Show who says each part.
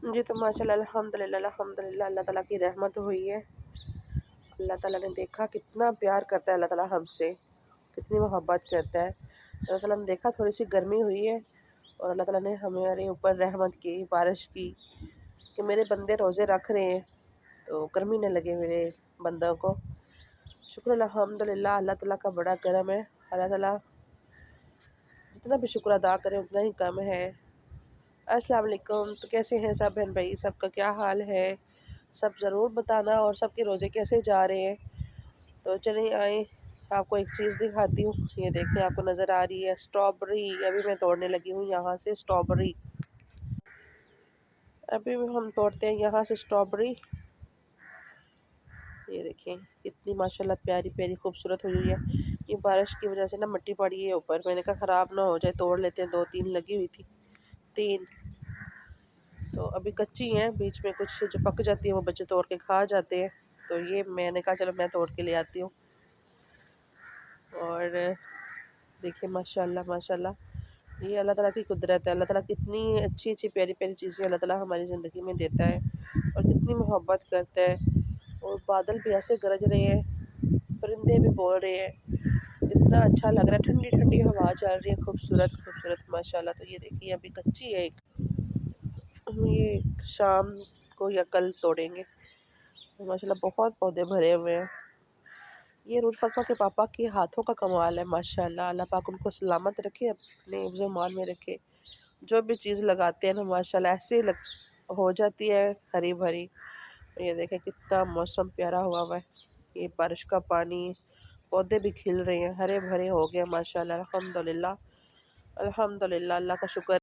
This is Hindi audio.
Speaker 1: जी, तो माशाल्लाह अल्हम्दुलिल्लाह अल्हम्दुलिल्लाह अल्लाह ताला की रहमत हुई है। अल्लाह ताला ने देखा कितना प्यार करता है अल्लाह ताला हमसे, कितनी मोहब्बत करता है। अल्लाह ताला ने देखा थोड़ी-सी गर्मी हुई है और अल्लाह ताला ने हमारे ऊपर रहमत की, बारिश की कि मेरे बंदे रोज़े रख रहे हैं, तो गर्मी ना लगे मेरे बंदों को। शुक्र अल्हम्दुलिल्लाह अल्लाह ताला का बड़ा करम है। अल्लाह ताला जितना भी शुक्र अदा करें उतना ही कम है। अस्सलाम वालेकुम, तो कैसे हैं सब बहन भाई, सबका क्या हाल है? सब ज़रूर बताना और सबके रोज़े कैसे जा रहे हैं। तो चलिए आए आपको एक चीज़ दिखाती हूँ। ये देखिए आपको नज़र आ रही है स्ट्रॉबेरी, अभी मैं तोड़ने लगी हूँ यहाँ से स्ट्रॉबेरी। अभी भी हम तोड़ते हैं यहाँ से स्ट्रॉबेरी। ये देखिए कितनी माशाल्लाह प्यारी प्यारी खूबसूरत हुई हुई है। ये बारिश की वजह से ना मिट्टी पड़ी है ऊपर, मैंने कहा ख़राब ना हो जाए, तोड़ लेते हैं। 2-3 लगी हुई थी, 3 तो अभी कच्ची हैं, बीच में कुछ जो पक जाती है वो बच्चे तोड़ के खा जाते हैं। तो ये मैंने कहा चलो मैं तोड़ के ले आती हूँ। और देखिए माशाल्लाह माशाल्लाह, ये अल्लाह ताला की कुदरत है। अल्लाह ताला कितनी अच्छी अच्छी प्यारी प्यारी चीज़ें अल्लाह ताला हमारी ज़िंदगी में देता है और कितनी मोहब्बत करता है। और बादल भी ऐसे गरज रहे हैं, परिंदे भी बोल रहे हैं, इतना अच्छा लग रहा है। ठंडी ठंडी हवा चल रही है, खूबसूरत खूबसूरत माशाल्लाह। तो ये देखिए अभी कच्ची है एक, हम ये शाम को या कल तोड़ेंगे। माशाल्लाह बहुत पौधे भरे हुए हैं। ये रूज फ़ातिमा के पापा के हाथों का कमाल है माशाल्लाह। अल्लाह पाक उनको सलामत रखे, अपने हिफ्ज़-ओ-मान में रखे। जो भी चीज़ लगाते हैं ना माशाल्लाह ऐसे हो जाती है हरी भरी। ये देखें कितना मौसम प्यारा हुआ हुआ है। ये बारिश का पानी, पौधे भी खिल रहे हैं, हरे भरे हो गए माशाल्लाह। अल्हम्दुलिल्लाह अल्हम्दुलिल्लाह, अल्लाह का शुक्र।